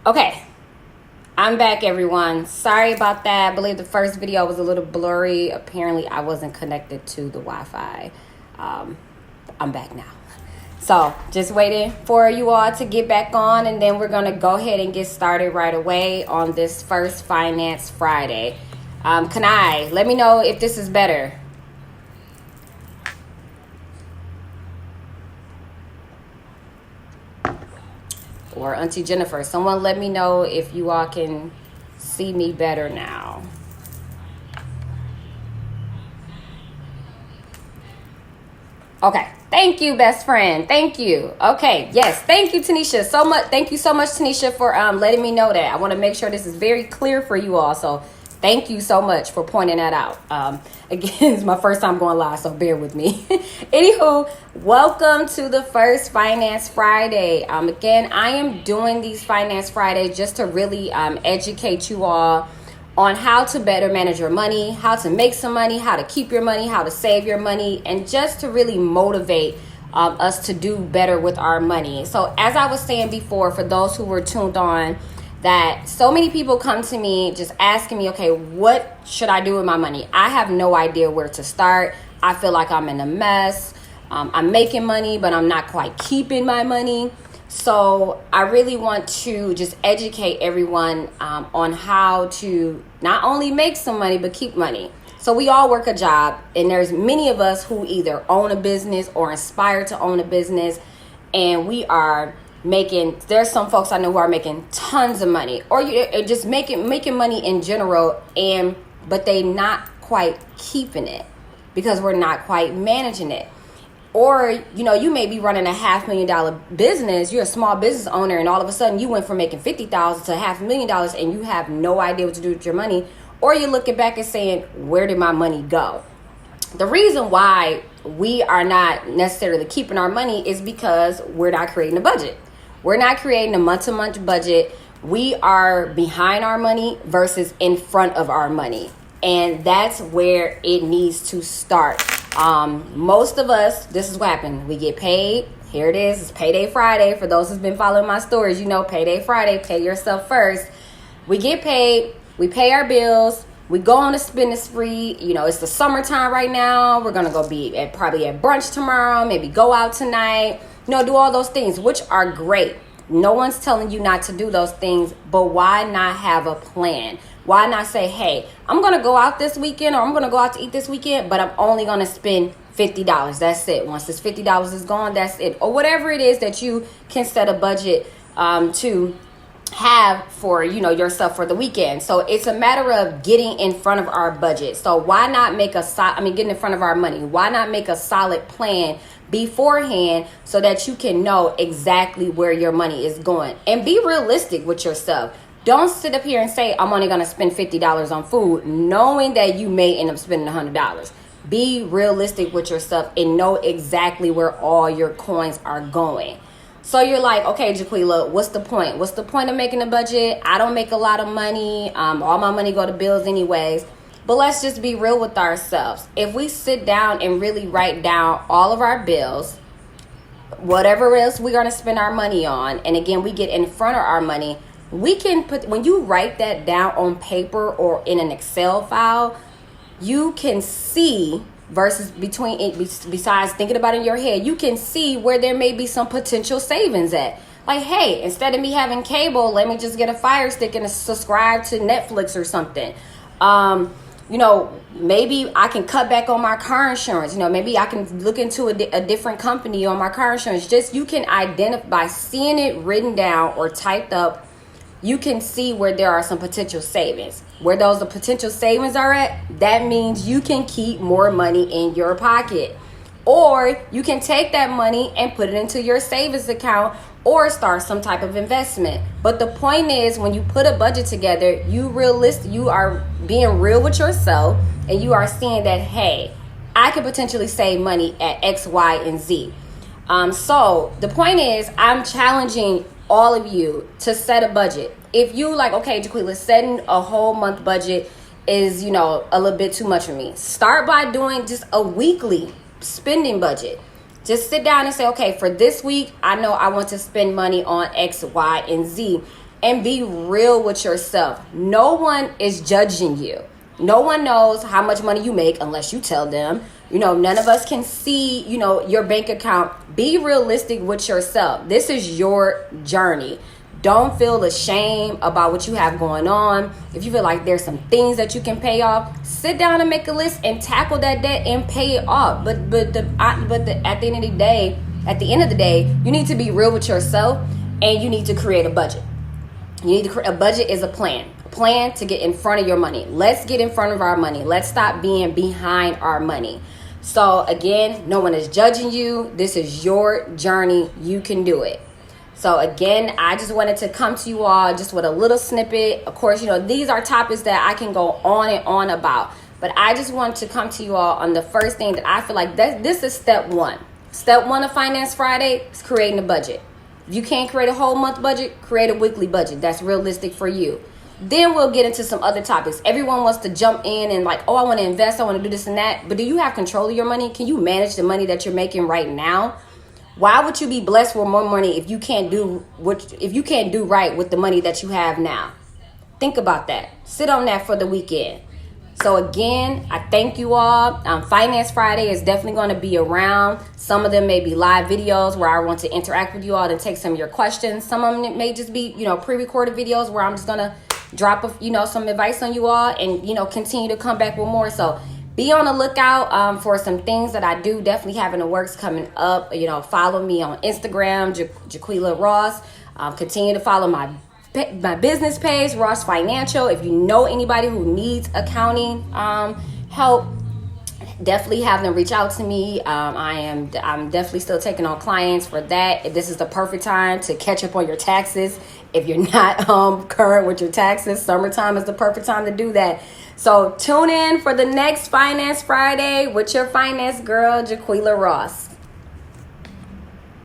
Okay, I'm back, everyone. Sorry about that. I believe the first video was a little blurry. Apparently, I wasn't connected to the Wi-Fi. I'm back now. So, just waiting for you all to get back on, and then we're going to go ahead and get started right away on this first Finance Friday. Kanai, let me know if this is better. Or Auntie Jennifer, someone let me know if you all can see me better now. Okay, thank you, best friend. Thank you. Okay, yes, thank you, Tanisha, so much. Thank you so much, Tanisha, for letting me know that. I want to make sure this is very clear for you all. So thank you so much for pointing that out. Again, it's my first time going live, so bear with me. Anywho, welcome to the first Finance Friday. Again, I am doing these Finance Fridays just to really educate you all on how to better manage your money, how to make some money, how to keep your money, how to save your money, and just to really motivate us to do better with our money. So as I was saying before, for those who were tuned on, that so many people come to me just asking me, okay, what should I do with my money? I have no idea where to start. I feel like I'm in a mess. I'm making money, but I'm not quite keeping my money. So I really want to just educate everyone on how to not only make some money, but keep money. So we all work a job, and there's many of us who either own a business or aspire to own a business, and we are there's some folks I know who are making tons of money, or just making money in general, but they not quite keeping it because we're not quite managing it. Or, you may be running a $500,000 business. You're a small business owner, and all of a sudden you went from making $50,000 to $500,000, and you have no idea what to do with your money. Or you're looking back and saying, where did my money go? The reason why we are not necessarily keeping our money is because we're not creating a budget. We're not creating a month-to-month budget. We are behind our money versus in front of our money. And that's where it needs to start. Most of us, this is what happened. We get paid. Here it is. It's Payday Friday. For those who've been following my stories, Payday Friday, pay yourself first. We get paid. We pay our bills. We go on a spending spree. It's the summertime right now. We're going to go be probably at brunch tomorrow, maybe go out tonight, do all those things, which are great. No one's telling you not to do those things, but why not have a plan? Why not say, hey, I'm going to go out this weekend, or I'm going to go out to eat this weekend, but I'm only going to spend $50. That's it. Once this $50 is gone, that's it. Or whatever it is that you can set a budget to have for, yourself for the weekend. So it's a matter of getting in front of our budget. So why not getting in front of our money? Why not make a solid plan beforehand so that you can know exactly where your money is going, and be realistic with yourself. Don't sit up here and say, I'm only going to spend $50 on food, knowing that you may end up spending $100. Be realistic with yourself and know exactly where all your coins are going. So you're like, okay, Jaquila, what's the point? What's the point of making a budget? I don't make a lot of money. All my money go to bills anyways. But let's just be real with ourselves. If we sit down and really write down all of our bills, whatever else we're going to spend our money on, and again, we get in front of our money, we can when you write that down on paper or in an Excel file, you can see besides thinking about it in your head, you can see where there may be some potential savings at. Like, hey, instead of me having cable, let me just get a Fire Stick and subscribe to Netflix or something. Maybe I can cut back on my car insurance. Maybe I can look into a different company on my car insurance. You can identify by seeing it written down or typed up. You can see where there are some potential savings. Where those the potential savings are at, that means you can keep more money in your pocket. Or you can take that money and put it into your savings account or start some type of investment. But the point is, when you put a budget together, you are being real with yourself, and you are seeing that, hey, I could potentially save money at X, Y, and Z. So the point is, I'm challenging all of you to set a budget. If you like, okay, Jaquila, setting a whole month budget is, a little bit too much for me. Start by doing just a weekly spending budget. Just sit down and say, okay, for this week, I know I want to spend money on X, Y, and Z. and be real with yourself. No one is judging you. No one knows how much money you make unless you tell them. None of us can see, your bank account. Be realistic with yourself. This is your journey. Don't feel ashamed about what you have going on. If you feel like there's some things that you can pay off, sit down and make a list and tackle that debt and pay it off. But at the end of the day, you need to be real with yourself, and you need to create a budget. A budget is a plan to get in front of your money. Let's get in front of our money. Let's stop being behind our money. So again, no one is judging you. This is your journey. You can do it. So again, I just wanted to come to you all just with a little snippet. Of course, these are topics that I can go on and on about. But I just want to come to you all on the first thing that I feel like this is step one. Step one of Finance Friday is creating a budget. If you can't create a whole month budget, create a weekly budget that's realistic for you. Then we'll get into some other topics. Everyone wants to jump in and I want to invest, I want to do this and that. But do you have control of your money? Can you manage the money that you're making right now? Why would you be blessed with more money if you can't do right with the money that you have now? Think about that. Sit on that for the weekend. So again, I thank you all. Finance Friday is definitely going to be around. Some of them may be live videos where I want to interact with you all and take some of your questions. Some of them may just be, pre-recorded videos where I'm just going to drop, some advice on you all and, continue to come back with more. So be on the lookout for some things that I do definitely have in the works coming up. Follow me on Instagram, Jaquila Ross. Continue to follow my business page, Ross Financial. If you know anybody who needs accounting help, definitely have them reach out to me. I'm definitely still taking on clients for that. If this is the perfect time to catch up on your taxes. If you're not current with your taxes, summertime is the perfect time to do that. So tune in for the next Finance Friday with your finance girl, Jaquila Ross.